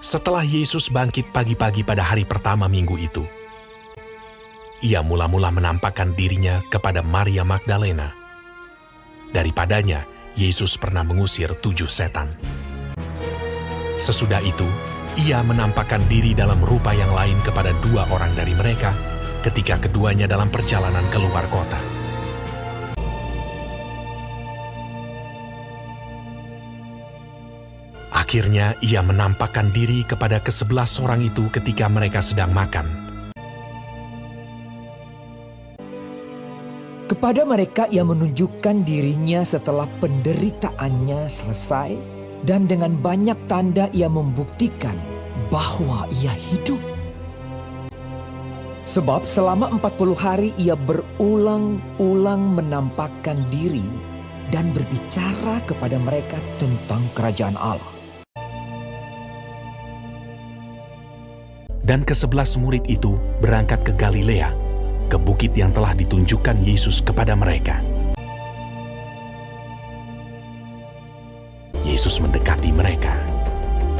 Setelah Yesus bangkit pagi-pagi pada hari pertama minggu itu, ia mula-mula menampakkan dirinya kepada Maria Magdalena. Daripadanya, Yesus pernah mengusir 7 setan. Sesudah itu, ia menampakkan diri dalam rupa yang lain kepada 2 orang dari mereka ketika keduanya dalam perjalanan keluar kota. Akhirnya ia menampakkan diri kepada ke-11 orang itu ketika mereka sedang makan. Kepada mereka ia menunjukkan dirinya setelah penderitaannya selesai, dan dengan banyak tanda ia membuktikan bahwa ia hidup. Sebab selama 40 hari ia berulang-ulang menampakkan diri dan berbicara kepada mereka tentang kerajaan Allah. Dan ke-11 murid itu berangkat ke Galilea, ke bukit yang telah ditunjukkan Yesus kepada mereka. Yesus mendekati mereka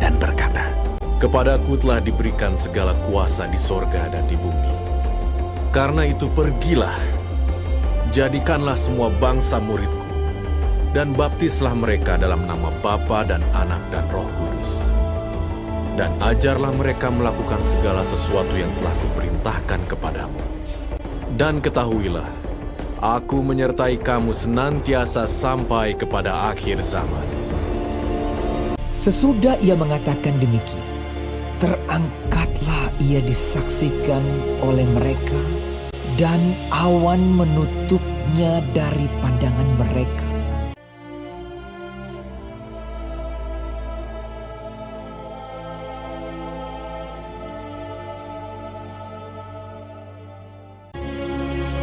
dan berkata, "Kepadaku telah diberikan segala kuasa di sorga dan di bumi. Karena itu pergilah, jadikanlah semua bangsa muridku, dan baptislah mereka dalam nama Bapa dan Anak dan Roh Kudus. Dan ajarlah mereka melakukan segala sesuatu yang telah kuperintahkan kepadamu. Dan ketahuilah, aku menyertai kamu senantiasa sampai kepada akhir zaman." Sesudah ia mengatakan demikian, terangkatlah ia disaksikan oleh mereka, dan awan menutupnya dari pandangan mereka.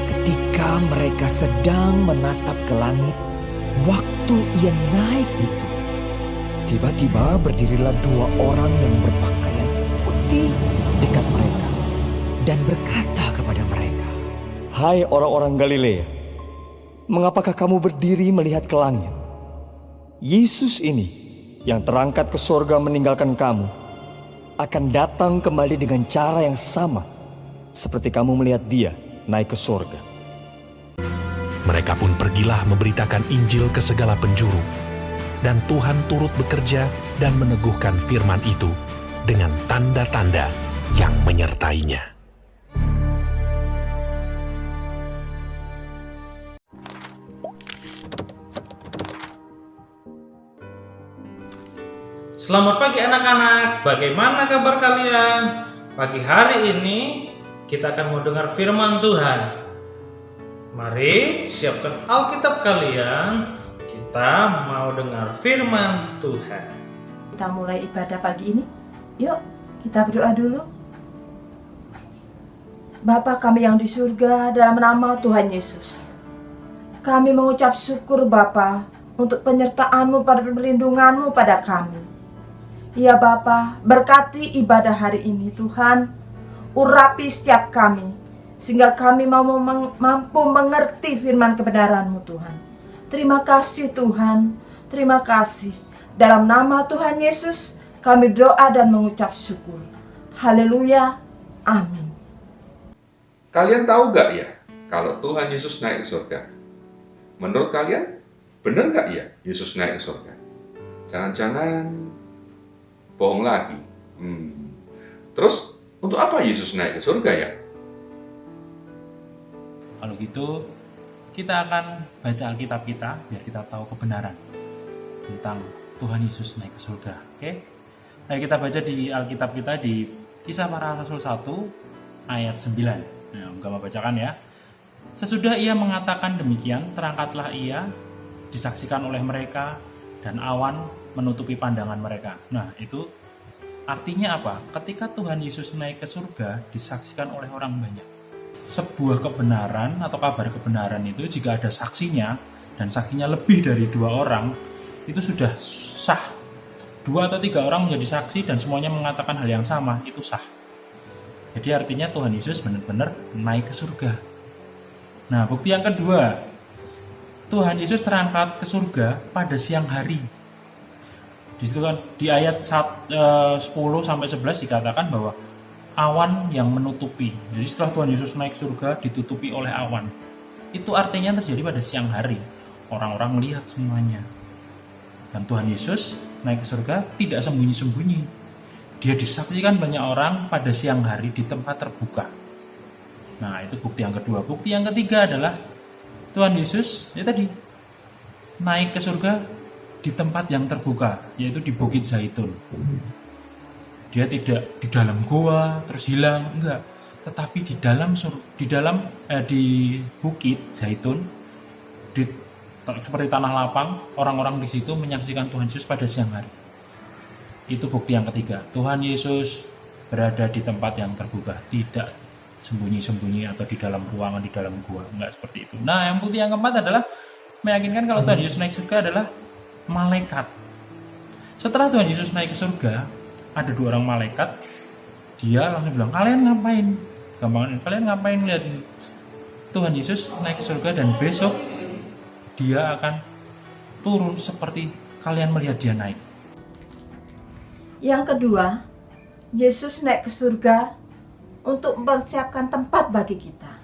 Ketika mereka sedang menatap ke langit, waktu ia naik itu, tiba-tiba berdirilah 2 orang yang berpakaian putih dekat mereka dan berkata kepada mereka, "Hai orang-orang Galilea, mengapakah kamu berdiri melihat ke langit? Yesus ini yang terangkat ke sorga meninggalkan kamu akan datang kembali dengan cara yang sama seperti kamu melihat dia naik ke sorga." Mereka pun pergilah memberitakan Injil ke segala penjuru, dan Tuhan turut bekerja dan meneguhkan firman itu dengan tanda-tanda yang menyertainya. Selamat pagi anak-anak, bagaimana kabar kalian? Pagi hari ini kita akan mendengar firman Tuhan. Mari siapkan Alkitab kalian, kita mau dengar firman Tuhan. Kita mulai ibadah pagi ini. Yuk, kita berdoa dulu. Bapa kami yang di surga, dalam nama Tuhan Yesus, kami mengucap syukur Bapa untuk penyertaan-Mu pada perlindungan-Mu pada kami. Ya Bapa, berkati ibadah hari ini Tuhan, urapi setiap kami, sehingga kami mampu mengerti firman kebenaran-Mu Tuhan. Terima kasih Tuhan, terima kasih. Dalam nama Tuhan Yesus, kami doa dan mengucap syukur. Haleluya, amin. Kalian tahu gak ya, kalau Tuhan Yesus naik ke surga? Menurut kalian, benar gak ya Yesus naik ke surga? Jangan-jangan bohong lagi. Terus, untuk apa Yesus naik ke surga ya? Kalau gitu, kita akan baca Alkitab kita biar kita tahu kebenaran tentang Tuhan Yesus naik ke surga. Oke? Ayo kita baca di Alkitab kita di Kisah Para Rasul 1 ayat 9. Nah, Gama bacakan ya. Sesudah ia mengatakan demikian, terangkatlah ia, disaksikan oleh mereka, dan awan menutupi pandangan mereka. Nah, itu artinya apa? Ketika Tuhan Yesus naik ke surga, disaksikan oleh orang banyak. Sebuah kebenaran atau kabar kebenaran itu jika ada saksinya, dan saksinya lebih dari 2 orang, itu sudah sah. 2 atau 3 orang menjadi saksi dan semuanya mengatakan hal yang sama, itu sah. Jadi artinya Tuhan Yesus benar-benar naik ke surga. Nah, bukti yang kedua, Tuhan Yesus terangkat ke surga pada siang hari. Di Di situ kan di ayat 10 sampai 11 dikatakan bahwa awan yang menutupi. Jadi setelah Tuhan Yesus naik surga ditutupi oleh awan. Itu artinya terjadi pada siang hari. Orang-orang melihat semuanya. Dan Tuhan Yesus naik ke surga tidak sembunyi-sembunyi. Dia disaksikan banyak orang pada siang hari di tempat terbuka. Nah, itu bukti yang kedua. Bukti yang ketiga adalah Tuhan Yesus tadi naik ke surga di tempat yang terbuka, yaitu di Bukit Zaitun. Dia tidak di dalam gua terus hilang, enggak, tetapi di Bukit Zaitun, seperti tanah lapang, orang-orang di situ menyaksikan Tuhan Yesus pada siang hari. Itu bukti yang ketiga. Tuhan Yesus berada di tempat yang terbuka, tidak sembunyi-sembunyi atau di dalam ruangan, di dalam gua, enggak seperti itu. Nah, yang bukti yang keempat adalah meyakinkan kalau Tuhan Yesus naik surga adalah malaikat. Setelah Tuhan Yesus naik ke surga, ada 2 orang malaikat. Dia langsung bilang, kalian ngapain? Gampangan, kalian ngapain lihat Tuhan Yesus naik ke surga dan besok dia akan turun seperti kalian melihat dia naik. Yang kedua, Yesus naik ke surga untuk mempersiapkan tempat bagi kita.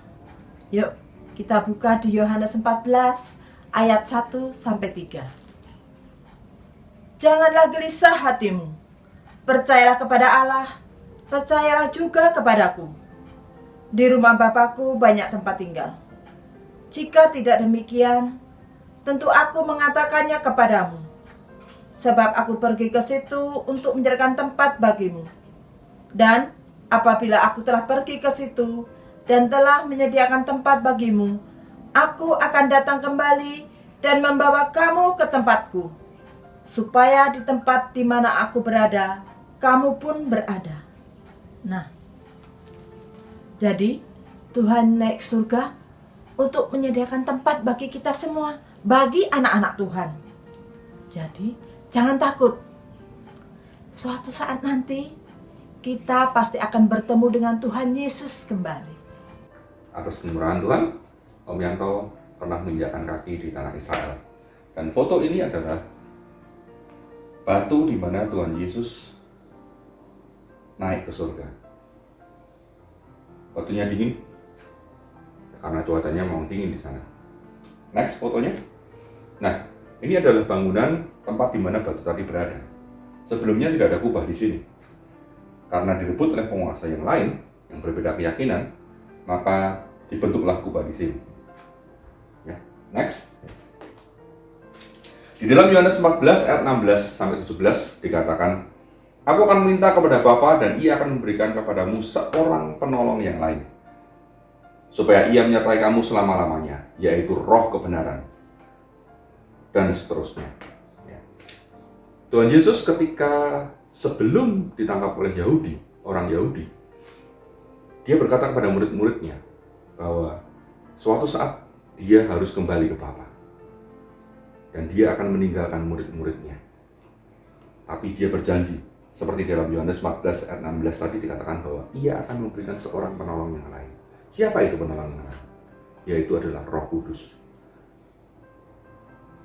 Yuk, kita buka di Yohanes 14 ayat 1 sampai 3. Janganlah gelisah hatimu. Percayalah kepada Allah, percayalah juga kepadaku. Di rumah Bapakku banyak tempat tinggal. Jika tidak demikian, tentu aku mengatakannya kepadamu. Sebab aku pergi ke situ untuk menyediakan tempat bagimu. Dan apabila aku telah pergi ke situ dan telah menyediakan tempat bagimu, aku akan datang kembali dan membawa kamu ke tempatku, supaya di tempat di mana aku berada, kamu pun berada. Nah, jadi Tuhan naik surga untuk menyediakan tempat bagi kita semua, bagi anak-anak Tuhan. Jadi, jangan takut. Suatu saat nanti, kita pasti akan bertemu dengan Tuhan Yesus kembali. Atas kemurahan Tuhan, Om Yanto pernah menginjakkan kaki di tanah Israel. Dan foto ini adalah batu di mana Tuhan Yesus naik ke surga. Batunya dingin karena cuacanya memang dingin di sana. Next fotonya. Nah, ini adalah bangunan tempat di mana batu tadi berada. Sebelumnya tidak ada kubah di sini. Karena direbut oleh penguasa yang lain yang berbeda keyakinan, maka dibentuklah kubah di sini. Ya, next. Di dalam Yohanes 14 ayat 16 sampai 17 dikatakan, "Aku akan meminta kepada Bapa dan Ia akan memberikan kepadamu seorang penolong yang lain, supaya Ia menyertai kamu selama-lamanya, yaitu Roh kebenaran." Dan seterusnya. Ya. Tuhan Yesus ketika sebelum ditangkap oleh orang Yahudi, Dia berkata kepada murid-muridnya bahwa suatu saat Dia harus kembali ke Bapa. Dan Dia akan meninggalkan murid-muridnya. Tapi Dia berjanji, seperti dalam Yohanes 14 ayat 16 tadi dikatakan bahwa Ia akan memberikan seorang penolong yang lain. Siapa itu penolong yang lain? Yaitu adalah Roh Kudus.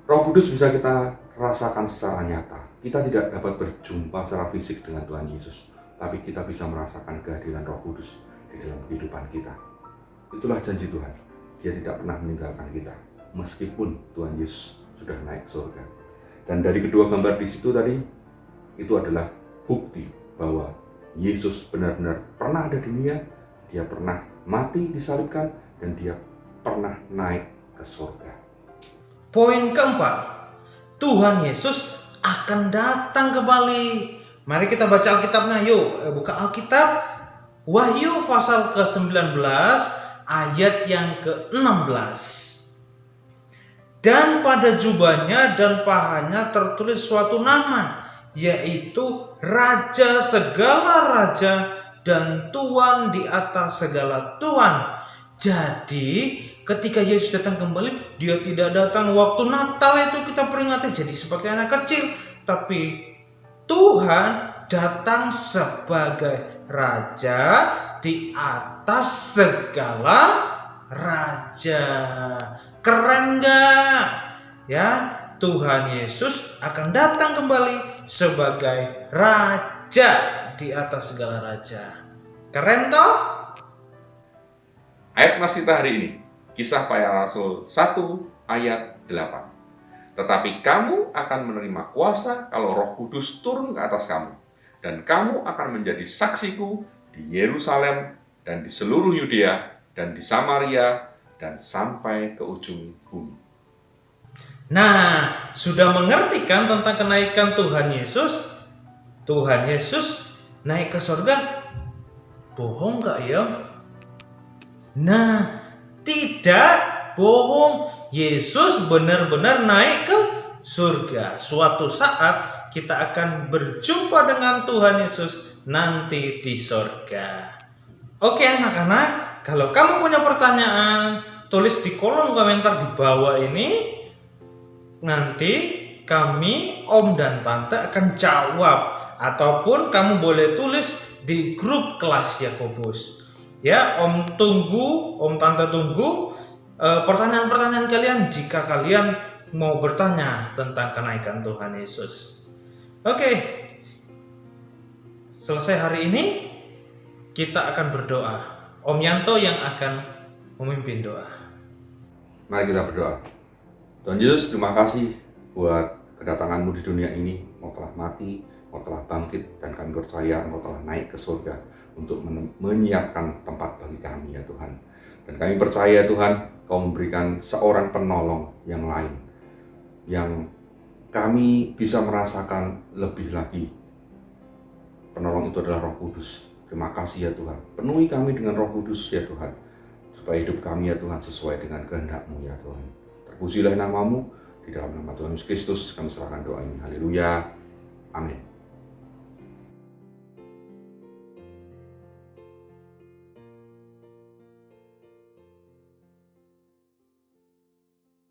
Roh Kudus bisa kita rasakan secara nyata. Kita tidak dapat berjumpa secara fisik dengan Tuhan Yesus, tapi kita bisa merasakan kehadiran Roh Kudus di dalam kehidupan kita. Itulah janji Tuhan. Dia tidak pernah meninggalkan kita, meskipun Tuhan Yesus sudah naik surga. Dan dari kedua gambar di situ tadi, itu adalah bukti bahwa Yesus benar-benar pernah ada di dunia, Dia pernah mati disalibkan, dan Dia pernah naik ke surga. Poin keempat, Tuhan Yesus akan datang kembali. Mari kita baca Alkitabnya, yuk buka Alkitab. Wahyu pasal ke-19 ayat yang ke-16. Dan pada jubahnya dan pahanya tertulis suatu nama, yaitu Raja segala raja dan Tuan di atas segala tuan. Jadi ketika Yesus datang kembali, Dia tidak datang waktu Natal itu kita peringati jadi seperti anak kecil, tapi Tuhan datang sebagai Raja di atas segala raja. Keren gak? Ya, Tuhan Yesus akan datang kembali sebagai raja di atas segala raja. Keren toh? Ayat mas kita hari ini, Kisah Para Rasul 1 ayat 8. Tetapi kamu akan menerima kuasa kalau Roh Kudus turun ke atas kamu, dan kamu akan menjadi saksiku di Yerusalem dan di seluruh Yudea dan di Samaria dan sampai ke ujung bumi. Nah, sudah mengerti kan tentang kenaikan Tuhan Yesus? Tuhan Yesus naik ke surga, bohong nggak ya? Nah, tidak bohong. Yesus benar-benar naik ke surga. Suatu saat kita akan berjumpa dengan Tuhan Yesus nanti di surga. Oke anak-anak, kalau kamu punya pertanyaan, tulis di kolom komentar di bawah ini. Nanti kami, Om dan Tante akan jawab. Ataupun kamu boleh tulis di grup kelas Yakobus. Ya, Om tunggu, Om Tante tunggu pertanyaan-pertanyaan kalian jika kalian mau bertanya tentang kenaikan Tuhan Yesus. Oke, selesai hari ini kita akan berdoa. Om Yanto yang akan memimpin doa. Mari kita berdoa. Tuhan Yesus, terima kasih buat kedatanganmu di dunia ini. Engkau telah mati, Engkau telah bangkit, dan kami percaya Engkau telah naik ke surga untuk menyiapkan tempat bagi kami ya Tuhan. Dan kami percaya Tuhan, Kau memberikan seorang penolong yang lain, yang kami bisa merasakan lebih lagi. Penolong itu adalah Roh Kudus. Terima kasih ya Tuhan. Penuhi kami dengan Roh Kudus ya Tuhan, supaya hidup kami ya Tuhan sesuai dengan kehendak-Mu ya Tuhan. Terpujilah nama-Mu, di dalam nama Tuhan Yesus Kristus kami serahkan doa ini. Haleluya. Amin.